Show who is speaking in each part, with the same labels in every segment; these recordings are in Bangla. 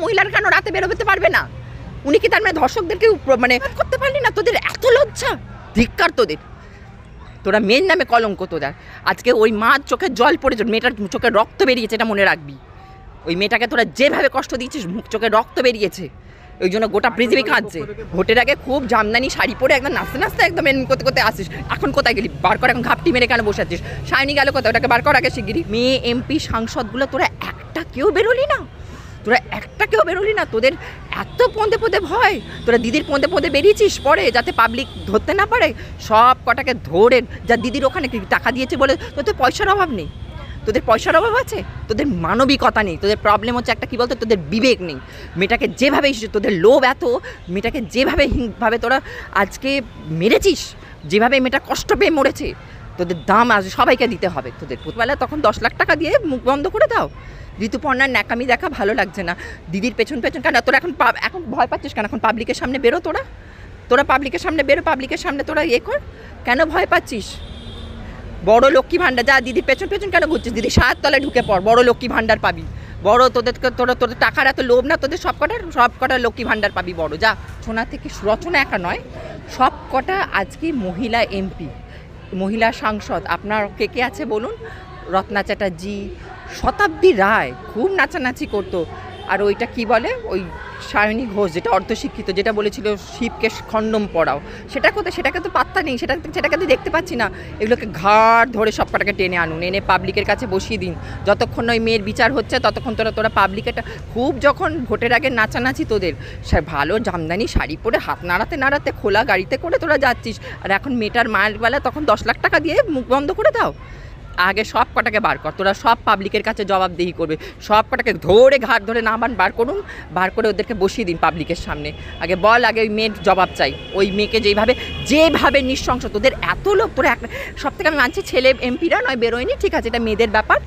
Speaker 1: মহিলারা কেন রাতে বেরোতে পারবে না? উনি কি তার মানে ধর্ষকদেরকে মানে করতে পারলি না? তোদের এত লজ্জা, ধিক্কার তোদের। তোরা মেয়ের নামে কলঙ্ক তোদের। আজকে ওই মার চোখে জল পড়েছে, মেয়েটার চোখে রক্ত বেরিয়েছে, এটা মনে রাখবি। ওই মেয়েটাকে তোরা যেভাবে কষ্ট দিয়েছিস, মুখ চোখে রক্ত বেরিয়েছে, ওই জন্য গোটা পৃথিবী কাঁদছে। ভোটের আগে খুব জামদানি শাড়ি পরে একদম নাচতে নাচতে একদম এন করতে করতে আসিস, এখন কোথায় গেলি? বার কর, এখন ঘাপটি মেরে কেন বসে আছিস? সায়নী গেল কোথায়? ওটাকে বার কর আগে শিগগিরি। মেয়ে এমপি সাংসদগুলো তোরা একটা কেউ বেরোলি না, তোদের এত পদে পদে ভয়। তোরা দিদির পদে পদে বেরিয়েছিস পরে, যাতে পাবলিক ধরতে না পারে। সব কটাকে ধরে, যা দিদির ওখানে টাকা দিয়েছে বলে তোদের পয়সার অভাব নেই। তোদের পয়সার অভাব আছে, তোদের মানবিকতা নেই। তোদের প্রবলেম হচ্ছে একটা, কী বলতো, তোদের বিবেক নেই। মেয়েটাকে যেভাবে, তোদের লোভ এত, মেয়েটাকে যেভাবে তোরা আজকে মেরেছিস, যেভাবে মেয়েটা কষ্ট পেয়ে মরেছে, তোদের দাম আজ সবাইকে দিতে হবে। তোদের প্রতিবেলা তখন 10 লাখ টাকা দিয়ে মুখ বন্ধ করে দাও। ঋতুপর্ণার ন্যাকামি দেখা ভালো লাগছে না। দিদির পেছন কেন তোরা এখন ভয় পাচ্ছিস কেন? এখন পাবলিকের সামনে বেরো, তোরা পাবলিকের সামনে বেরো, পাবলিকের সামনে তোরা কর। কেন ভয় পাচ্ছিস? বড় লক্ষ্মী ভাণ্ডার, যা দিদির পেছন কেন ঘুরছিস? দিদি 7 তলায় ঢুকে পড়, বড় লক্ষ্মী ভাণ্ডার পাবি। বড় তোদের টাকার এত লোভ না তোদের, সব কটা লক্ষ্মী ভাণ্ডার পাবি বড়, যা। সোনা থেকে রচনা একা নয়, সব কটা আজকে মহিলা এমপি, মহিলা সাংসদ। আপনার কে আছে বলুন? রত্না চ্যাটার্জি, শতাব্দী রায় খুব নাচানাচি করতো। আর ওইটা কি বলে, ওই সায়নী ঘোষ, যেটা অর্ধশিক্ষিত, যেটা বলেছিল শিবকে খণ্ডম পড়াও, সেটা কোথায়? সেটাকে তো পাত্তা নেই, সেটাকে তো দেখতে পাচ্ছি না। এগুলোকে ঘাড় ধরে সব কটাকে টেনে আনুন, এনে পাবলিকের কাছে বসিয়ে দিন। যতক্ষণ ওই মেয়ের বিচার হচ্ছে ততক্ষণ তোরা পাবলিকেটা খুব, যখন ভোটের আগে নাচানাচি তোদের, ভালো জামদানি শাড়ি পরে হাত নাড়াতে খোলা গাড়িতে করে তোরা যাচ্ছিস। আর এখন মেয়েটার মায়ের বেলা তখন 10 লাখ টাকা দিয়ে মুখ বন্ধ করে দাও। আগে সব কটাকে বার কর, তোরা সব পাবলিকের কাছে জবাবদিহি করবে। সব কটাকে ধরে ঘাট ধরে বার করুন, বার করে ওদেরকে বসিয়ে দিন পাবলিকের সামনে। আগে বল, আগে ওই মেয়ের জবাব চাই। ওই মেয়েকে যেভাবে নৃশংস, তোদের এত লোক। তোরা সব থেকে আমি মানছি, ছেলে এমপিরা নয় বেরোয়নি, ঠিক আছে, এটা মেয়েদের ব্যাপার।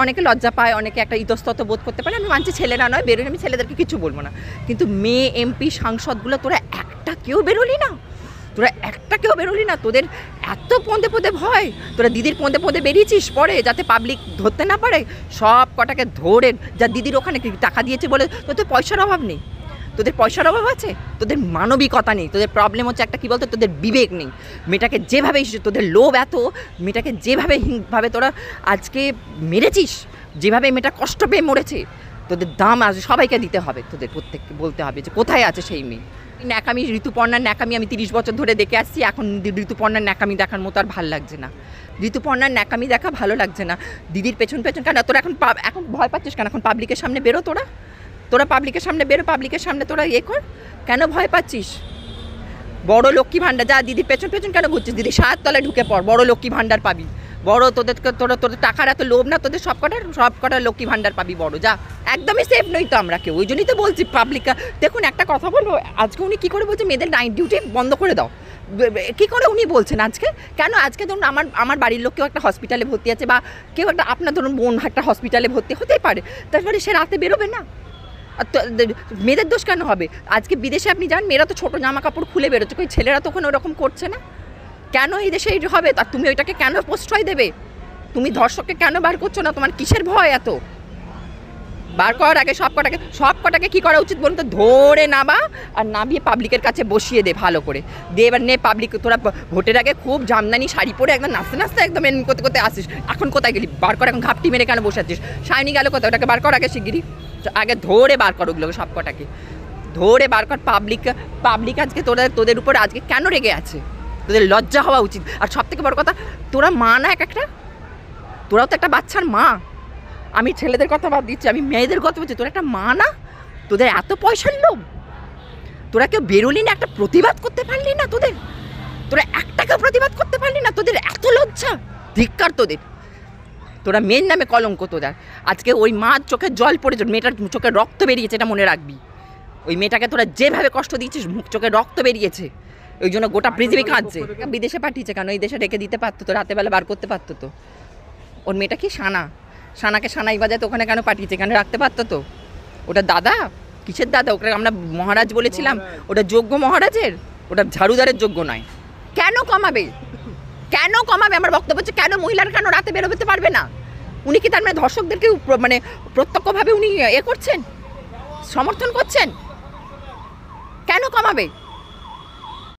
Speaker 1: অনেকে লজ্জা পায়, অনেকে একটা ইতস্তত বোধ করতে পারে, আমি মানছি ছেলেরা নয় বেরোয়নি, আমি ছেলেদেরকে কিছু বলবো না। কিন্তু মেয়ে এমপি সাংসদগুলো তোরা একটা কেউ বেরোলি না, তোদের এত পদে পদে ভয়। তোরা দিদির পদে পদে বেরিয়েছিস পরে, যাতে পাবলিক ধরতে না পারে। সব কটাকে ধরে, যা দিদির ওখানে টাকা দিয়েছে বলে তোদের পয়সার অভাব নেই। তোদের পয়সার অভাব আছে, তোদের মানবিকতা নেই। তোদের প্রবলেম হচ্ছে একটা, কী বলতো, তোদের বিবেক নেই। মেয়েটাকে যেভাবে, তোদের লোভ এত, মেয়েটাকে যেভাবে তোরা আজকে মেরেছিস, যেভাবে মেয়েটা কষ্ট পেয়ে মরেছে, তোদের দাম আজ সবাইকে দিতে হবে। তোদের প্রত্যেককে বলতে হবে যে কোথায় আছে সেই মেয়ে। ন্যাকামি, ঋতুপর্ণার ন্যাকামি আমি 30 বছর ধরে দেখে আসছি। এখন ঋতুপর্ণার ন্যাকামি দেখার মতো আর ভালো লাগছে না। ঋতুপর্ণার ন্যাকামি দেখা ভালো লাগছে না। দিদির পেছন কেন তোরা এখন ভয় পাচ্ছিস কেন? এখন পাবলিকের সামনে বেরো, তোরা পাবলিকের সামনে বেরো, পাবলিকের সামনে তোরা কর। কেন ভয় পাচ্ছিস? বড় লক্ষ্মী ভাণ্ডার, যা দিদির পেছন কেন ঘুরছিস? দিদি 7 তলায় ঢুকে পড়, বড় লক্ষ্মী ভাণ্ডার পাবি। বড় তোদের টাকার এত লোভ না তোদের, সব কটা লক্ষ্মী ভাণ্ডার পাবি বড়, যা। একদমই সেফ নই তো আমরা কেউ, ওই জন্যই তো বলছি পাবলিক। দেখুন, একটা কথা বলবো, আজকে উনি কী করে বলছে মেয়েদের নাইট ডিউটি বন্ধ করে দাও? কী করে উনি বলছেন আজকে? কেন আজকে ধরুন আমার বাড়ির লোক কেউ একটা হসপিটালে ভর্তি আছে, বা কেউ একটা, আপনার ধরুন বোন একটা হসপিটালে ভর্তি হতেই পারে, তারপরে সে রাতে বেরোবে না? মেয়েদের দোষ কেন হবে? আজকে বিদেশে আপনি যান, মেয়েরা তো ছোটো জামা কাপড় খুলে বেরোচ্ছে, কই ছেলেরা তখন ওরকম করছে না? কেন এই দেশে এই হবে? আর তুমি ওইটাকে কেন প্রশ্রয় দেবে? তুমি ধর্ষককে কেন বার করছো না? তোমার কিসের ভয় এত? বার করার আগে সব কটাকে কী করা উচিত বলুন তো? ধরে নামা, আর নামিয়ে পাবলিকের কাছে বসিয়ে দে ভালো করে। দে এবার নে পাবলিক, তোরা ভোটের আগে খুব জামদানি শাড়ি পরে একদম নাচতে নাচতে একদম এন করতে করতে আসিস, এখন কোথায় গেলি? বার কর, এখন ঘাপটি মেরে কেন বসে আছিস? সায়নী গেল কোথায়? ওটাকে বার কর আগে শিগগিরি। আগে ধরে বার কর ওগুলোকে, সব কটাকে ধরে বার কর। পাবলিক আজকে তোদের উপর আজকে কেন রেগে আছে? তোদের লজ্জা হওয়া উচিত। আর সব থেকে বড় কথা, তোরা মা না একটা? তোরাও তো একটা বাচ্চার মা। আমি ছেলেদের কথা বাদ দিচ্ছি, আমি মেয়েদের কথা বলছি। তোরা একটা মা না? তোদের এত পয়সার লোভ, তোরা কেউ বেরোলি না, একটা প্রতিবাদ করতে পারলি না? তোরা একটাকেও প্রতিবাদ করতে পারলি না? তোদের এত লজ্জা, ধিক্কার তোদের। তোরা মেয়ের নামে কলঙ্ক তোদের। আজকে ওই মার চোখে জল পড়েছে, মেয়েটার চোখে রক্ত বেরিয়েছে, এটা মনে রাখবি। ওই মেয়েটাকে তোরা যেভাবে কষ্ট দিয়েছিস, মুখ চোখে রক্ত বেরিয়েছে, ওই জন্য গোটা পৃথিবী কাঁদছে। বিদেশে পাঠিয়েছে কেন? এই দেশে রেখে দিতে পারতো তো, রাতেবেলা বার করতে পারতো তো। ওর মেয়েটা কি সানাকে সানাই বাজায়, তো ওখানে কেন পাঠিয়েছে? এখানে রাখতে পারতো তো। ওটা দাদা, কিসের দাদা? ওকে আমরা মহারাজ বলেছিলাম, ওটা যোগ্য মহারাজের, ওটা ঝাড়ুদারের যোগ্য নয়। কেন কমাবে? আমার বক্তব্য হচ্ছে, কেন মহিলারা কেন রাতে বেরোতে পারবে না? উনি কি তার মানে ধর্ষকদেরকে মানে প্রত্যক্ষভাবে উনি করছেন? সমর্থন করছেন? কেন কমাবে?